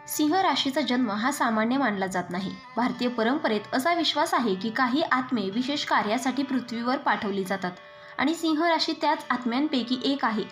सिंह राशीचा जन्म हा सामान्य मानला जात नाही. भारतीय परंपरेत असा विश्वास आहे की काही आत्मे विशेष कार्यासाठी पृथ्वीवर पाठवली जातात आणि सिंह राशी त्याच आत्म्यांपैकी एक आहे.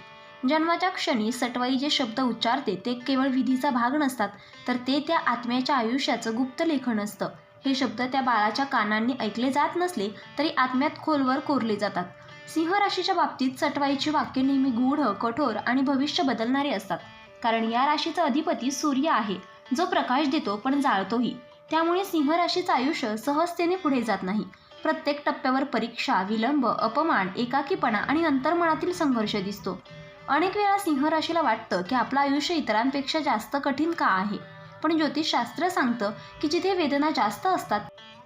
जन्माच्या क्षणी सटवाई जे शब्द उच्चारते ते केवळ विधीचा भाग नसतात, तर ते त्या आत्म्याच्या आयुष्याचं गुप्त लेखन असतं. हे शब्द त्या बाळाच्या कानांनी ऐकले जात नसले तरी आत्म्यात खोलवर कोरले जातात. सिंह राशीच्या बाबतीत सटवाईची वाक्य नेहमी गूढ, कठोर आणि भविष्य बदलणारे असतात. कारण या राशीचा अधिपती सूर्य आहे, जो प्रकाश देतो पण जाळतोही. त्यामुळे सिंह राशीचं आयुष्य सहजतेने पुढे जात नाही. प्रत्येक टप्प्यावर परीक्षा, विलंब, अपमान, एकाकीपणा आणि अंतर्मनातील संघर्ष दिसतो. अनेक वेळा सिंह राशीला वाटतं की आपलं आयुष्य इतरांपेक्षा जास्त कठीण का आहे. पण ज्योतिषशास्त्र सांगतं की जिथे वेदना जास्त असतात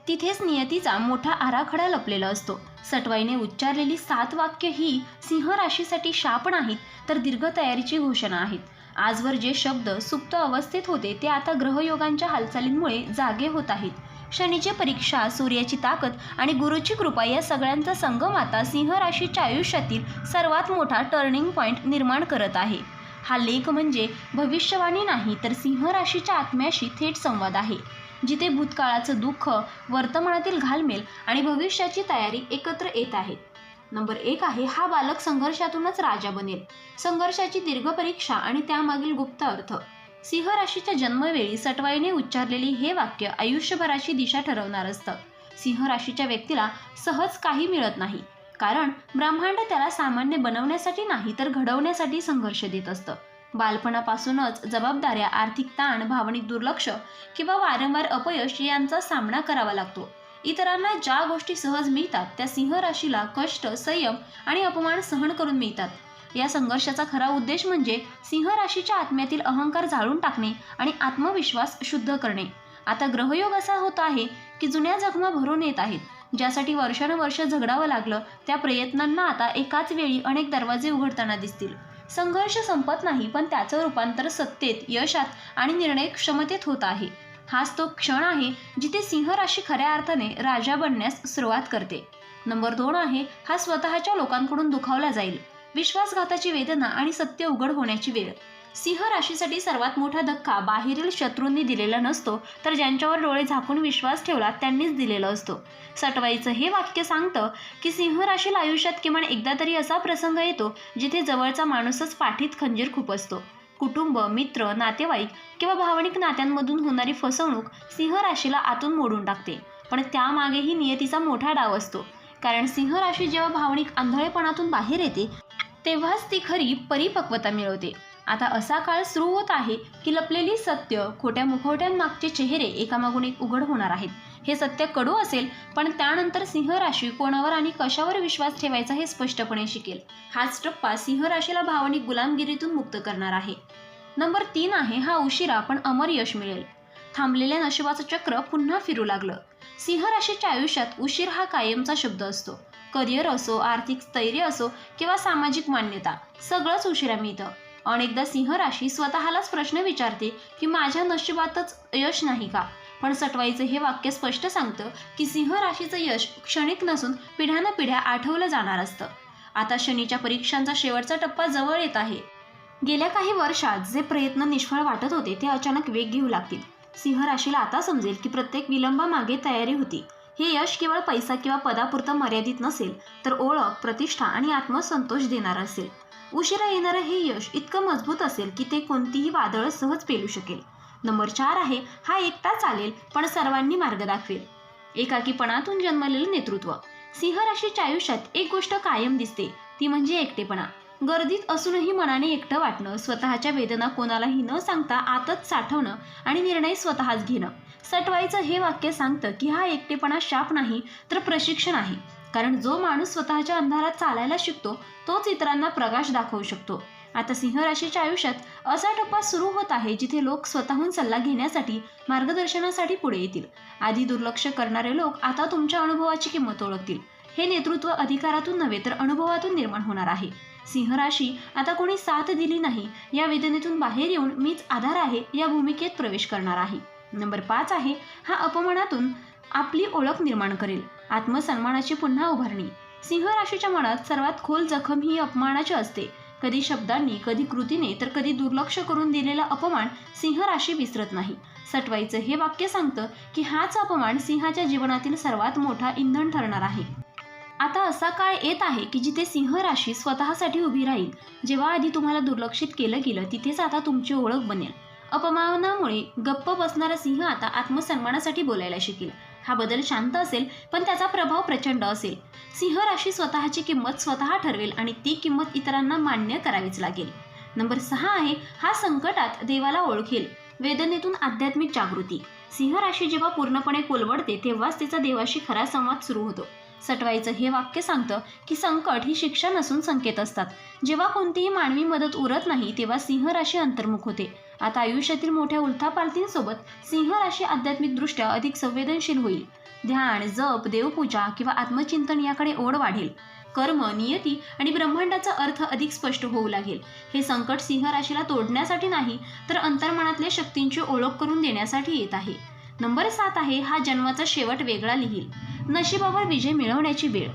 तिथेच नियतीचा मोठा आराखडा लपलेला असतो. सटवाईने उच्चारलेली 7 वाक्य ही सिंह राशीसाठी शाप नाहीत, तर दीर्घ तयारीची घोषणा आहेत. आजवर जे शब्द सुप्त अवस्थेत होते ते आता ग्रहयोगांच्या हालचालींमुळे जागे होत आहेत. शनीची परीक्षा, सूर्याची ताकद आणि गुरुची कृपा या सगळ्यांचा संगम आता सिंह राशीच्या आयुष्यातील सर्वात मोठा टर्निंग पॉईंट निर्माण करत आहे. हा लेख म्हणजे भविष्यवाणी नाही, तर सिंह राशीच्या आत्म्याशी थेट संवाद आहे, जिथे भूतकाळाचं दुःख, वर्तमानातील घालमेल आणि भविष्याची तयारी एकत्र येत आहेत. नंबर 1 आहे, हा बालक संघर्षातूनच राजा बनेल. संघर्षाची दीर्घ परीक्षा आणि त्यामागील गुप्त अर्थ. सिंह राशीच्या जन्मवेळी सटवाईने उच्चारलेले हे वाक्य आयुष्यभराची दिशा ठरवणार असतं. सिंह राशीच्या व्यक्तीला सहज काही मिळत नाही, कारण ब्रह्मांड त्याला सामान्य बनवण्यासाठी नाही, तर घडवण्यासाठी संघर्ष देत असतं. बालपणापासूनच जबाबदाऱ्या, आर्थिक ताण, भावनिक दुर्लक्ष किंवा वारंवार अपयश यांचा सामना करावा लागतो. इतरांना ज्या गोष्टी सहज मिळतात त्या सिंह राशीला कष्ट, संयम आणि अपमान सहन करून मिळतात. या संघर्षाचा खरा उद्देश म्हणजे सिंह राशीच्या आत्म्यातील अहंकार जाळून टाकणे आणि आत्मविश्वास शुद्ध करणे. आता ग्रहयोग असा होत आहे की जुन्या जखमा भरून येत आहेत. ज्यासाठी वर्षानुवर्ष झगडावं लागलं त्या प्रयत्नांना आता एकाच वेळी अनेक दरवाजे उघडताना दिसतील. संघर्ष संपत नाही, पण त्याचं रूपांतर सत्तेत, यशात आणि निर्णय क्षमतेत होत आहे. हाच तो क्षण आहे जिथे सिंह राशी खऱ्या अर्थाने राजा बनण्यास सुरुवात करते. नंबर 2 आहे, हा स्वतःच्या लोकांकडून दुखावला जाईल. विश्वासघाताची वेदना आणि सत्य उघड होण्याची वेळ. सिंह राशीसाठी सर्वात मोठा धक्का बाहेरील शत्रूंनी दिलेला नसतो, तर ज्यांच्यावर डोळे झाकून विश्वास ठेवला त्यांनीच दिलेला असतो. सटवाईचं हे वाक्य सांगतं की सिंह राशीला आयुष्यात किमान एकदा तरी असा प्रसंग येतो जिथे जवळचा माणूसच पाठीत खंजीर खुपसतो. कुटुंब, मित्र, नातेवाईक किंवा भावनिक नात्यांमधून होणारी फसवणूक सिंह राशीला आतून मोडून टाकते. पण त्यामागेही नियतीचा मोठा डाव असतो. कारण सिंह राशी जेव्हा भावनिक आंधळेपणातून बाहेर येते तेव्हाच ती खरी परिपक्वता मिळवते. आता असा काळ सुरू होत आहे की लपलेली सत्य, खोट्या मुखवट्यांमागचे चेहरे एकामागून एक उघड होणार आहेत. हे सत्य कडू असेल, पण त्यानंतर सिंह राशी कोणावर आणि कशावर विश्वास ठेवायचा हे स्पष्टपणे शिकेल. हाच टप्पा सिंह राशीला भावनिक गुलामगिरीतून मुक्त करणार आहे. नंबर 3 आहे, हा उशिरा पण अमर यश मिळेल. थांबलेल्या नशिबाचं चक्र पुन्हा फिरू लागलं. सिंह राशीच्या आयुष्यात उशीर हा कायमचा शब्द असतो. करिअर असो, आर्थिक स्थैर्य असो किंवा सामाजिक मान्यता, सगळंच उशिरा मिळतं. अनेकदा सिंह राशी स्वतःलाच प्रश्न विचारते की माझ्या नशिबातच यश नाही का? पण सटवाईचं हे वाक्य स्पष्ट सांगतं की सिंह राशीचं यश क्षणिक नसून पिढ्यानपिढ्या आठवलं जाणार असतं. आता शनीच्या परीक्षांचा शेवटचा टप्पा जवळ येत आहे. गेल्या काही वर्षात जे प्रयत्न निष्फळ वाटत होते ते अचानक वेग घेऊ लागतील. सिंह राशीला आता समजेल की प्रत्येक विलंबामागे तयारी होती. हे यश केवळ पैसा किंवा पदापुरतं मर्यादित नसेल, तर ओळख, प्रतिष्ठा आणि आत्मसंतोष देणारं असेल. उशिरा येणारं हे यश इतकं मजबूत असेल की ते कोणतीही वादळ सहज पेलू शकेल. नंबर 4 आहे, हा एकटा चालेल पण सर्वांनी मार्ग दाखवेल. एकाकीपणातून जन्मलेलं नेतृत्व. सिंह राशीच्या आयुष्यात एक गोष्ट कायम दिसते, ती म्हणजे एकटेपणा. गर्दीत असूनही मनाने एकटं वाटणं, स्वतःच्या वेदना कोणालाही न सांगता आतच साठवणं आणि निर्णय स्वतःच घेणं. सटवाईचं हे वाक्य सांगतं की हा एकटेपणा शाप नाही, तर प्रशिक्षण आहे. कारण जो माणूस स्वतःच्या अंधारात चालायला शिकतो तोच इतरांना प्रकाश दाखवू शकतो. आता सिंह राशीच्या आयुष्यात असा टप्पा सुरू होत आहे जिथे लोक स्वतःहून सल्ला घेण्यासाठी, मार्गदर्शनासाठी पुढे येतील. आधी दुर्लक्ष करणारे लोक आता तुमच्या अनुभवाची किंमत ओळखतील. हे नेतृत्व अधिकारातून नव्हे तर अनुभवातून निर्माण होणार आहे. सिंह राशी आता कोणी साथ दिली नाही या वेदनेतून बाहेर येऊन मीच आधार आहे या भूमिकेत प्रवेश करणार आहे. नंबर 5 आहे, हा अपमानातून आपली ओळख निर्माण करेल. आत्मसन्मानाची पुन्हा उभारणी. सिंह राशीच्या मनात सर्वात खोल जखम ही अपमानाची असते. कधी शब्दांनी, कधी कृतीने, तर कधी दुर्लक्ष करून दिलेला अपमान सिंह राशी विसरत नाही. सटवाईचं हे वाक्य सांगतं की हाच अपमान सिंहाच्या जीवनातील सर्वात मोठा इंधन ठरणार आहे. आता असा काळ येत आहे की जिथे सिंह राशी स्वतःसाठी उभी राहील. जेव्हा आधी तुम्हाला दुर्लक्षित केलं गेलं, तिथेच आता तुमची ओळख बनेल. अपमानामुळे गप्प बसणारा सिंह आता आत्मसन्मानासाठी बोलायला शिकेल. हा बदल शांत असेल, पण त्याचा प्रभाव प्रचंड असेल. सिंह राशी स्वतःची किंमत स्वतः ठरवेल आणि ती किंमत इतरांना मान्य करावीच लागेल. नंबर 6 आहे, हा संकटात देवाला ओळखेल. वेदनेतून आध्यात्मिक जागृती. सिंह राशी जेव्हा पूर्णपणे कोलमडते तेव्हाच तिचा देवाशी खरा संवाद सुरू होतो. सटवाईचं हे वाक्य सांगतं की संकट ही शिक्षा नसून संकेत असतात. जेव्हा कोणतीही मानवी मदत उरत नाही तेव्हा सिंह राशी अंतर्मुख होते. आता आयुष्यातील मोठ्या उलथापालथींसोबत सिंह राशी आध्यात्मिकदृष्ट्या अधिक संवेदनशील होईल. ध्यान, जप, देवपूजा किंवा आत्मचिंतन याकडे ओढ वाढेल. कर्म, नियती आणि ब्रह्मांडाचा अर्थ अधिक स्पष्ट होऊ लागेल. हे संकट सिंह राशीला तोडण्यासाठी नाही, तर अंतर्मनातल्या शक्तींची ओळख करून देण्यासाठी येत आहे. नंबर 7 आहे, हा जन्माचा शेवट वेगळा लिहील. नशिबावर विजय मिळवण्याची वेळ.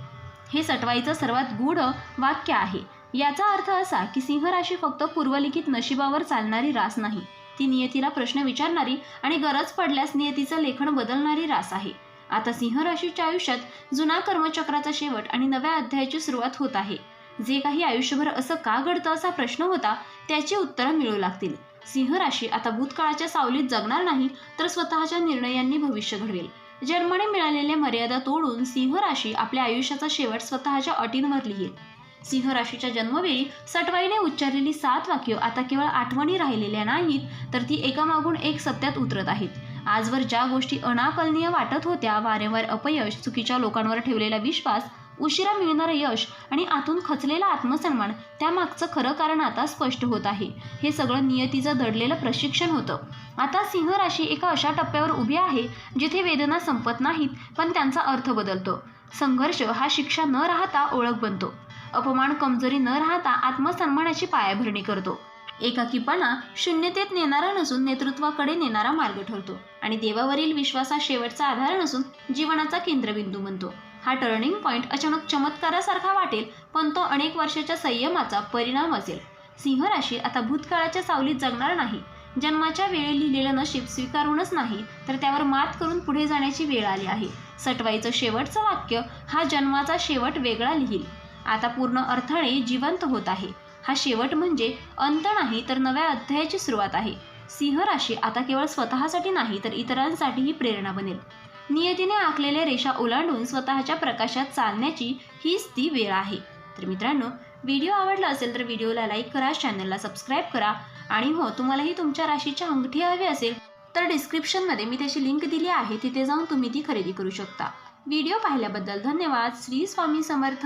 हे सटवाईचं सर्वात गूढ वाक्य आहे. याचा अर्थ असा की सिंह राशी फक्त पूर्वलिखित नशिबावर चालणारी रास नाही, ती नियतीला प्रश्न विचारणारी आणि गरज पडल्यास नियतीचं लेखन बदलणारी रास आहे. आता सिंह राशीच्या आयुष्यात जुना कर्मचक्राचा शेवट आणि नव्या अध्यायाची सुरुवात होत आहे. जे काही आयुष्यभर असं का घडतं असा प्रश्न होता, त्याची उत्तरं मिळू लागतील. सिंह राशी आता भूतकाळाच्या सावलीत जगणार नाही, तर स्वतःच्या निर्णयांनी भविष्य घडवेल. जन्माने मिळालेल्या मर्यादा तोडून सिंह राशी आपल्या आयुष्याचा शेवट स्वतःच्या अटींवर लिहील. सिंह राशीच्या जन्मवेळी सटवाईने उच्चारलेली 7 वाक्य आता केवळ आठवणी राहिलेल्या नाहीत, तर ती एकामागून एक सत्यात उतरत आहेत. आजवर ज्या गोष्टी अनाकलनीय वाटत होत्या, वारंवार अपयश, चुकीच्या लोकांवर ठेवलेला विश्वास, उशिरा मिळणारं यश आणि आतून खचलेला आत्मसन्मान, त्यामागचं खरं कारण आता स्पष्ट होत आहे. हे सगळं नियतीचं दडलेलं प्रशिक्षण होतं. आता सिंह राशी एका अशा टप्प्यावर उभी आहे जिथे वेदना संपत नाहीत, पण त्यांचा अर्थ बदलतो. संघर्ष हा शिक्षा न राहता ओळख बनतो. अपमान कमजोरी न राहता आत्मसन्मानाची पायाभरणी करतो. एकाकीपणा शून्यतेत नेणारा नसून नेतृत्वाकडे नेणारा मार्ग ठरतो. आणि देवावरील विश्वास हा शेवटचा आधार नसून जीवनाचा केंद्रबिंदू बनतो. हा टर्निंग पॉइंट अचानक चमत्कारासारखा वाटेल, पण तो अनेक वर्षाच्या संयमाचा परिणाम असेल. सिंह राशी आता भूतकाळाच्या सावलीत जगणार नाही. जन्माच्या वेळी लिहिलेलं नशीब स्वीकारूनच नाही, तर त्यावर मात करून पुढे जाण्याची वेळ आली आहे. सटवाईचं शेवटचं वाक्य, हा जन्माचा शेवट वेगळा लिहील, आता पूर्ण अर्थाने जिवंत होत आहे. हा शेवट म्हणजे अंत नाही, तर नव्या अध्यायाची सुरुवात आहे. सिंह राशी आता केवळ स्वतःसाठी नाही, तर इतरांसाठीही प्रेरणा बनेल. नियतीने आखलेल्या रेषा ओलांडून स्वतःच्या प्रकाशात चालण्याची हीच ती वेळ आहे. तर मित्रांनो, व्हिडिओ आवडला असेल तर व्हिडिओला लाईक करा, चॅनलला सबस्क्राईब करा. आणि हो, तुम्हालाही तुमच्या राशीची अंगठी हवी असेल तर डिस्क्रिप्शनमध्ये मी त्याची लिंक दिली आहे, तिथे जाऊन तुम्ही ती खरेदी करू शकता. व्हिडिओ पाहिल्याबद्दल धन्यवाद. श्री स्वामी समर्थ.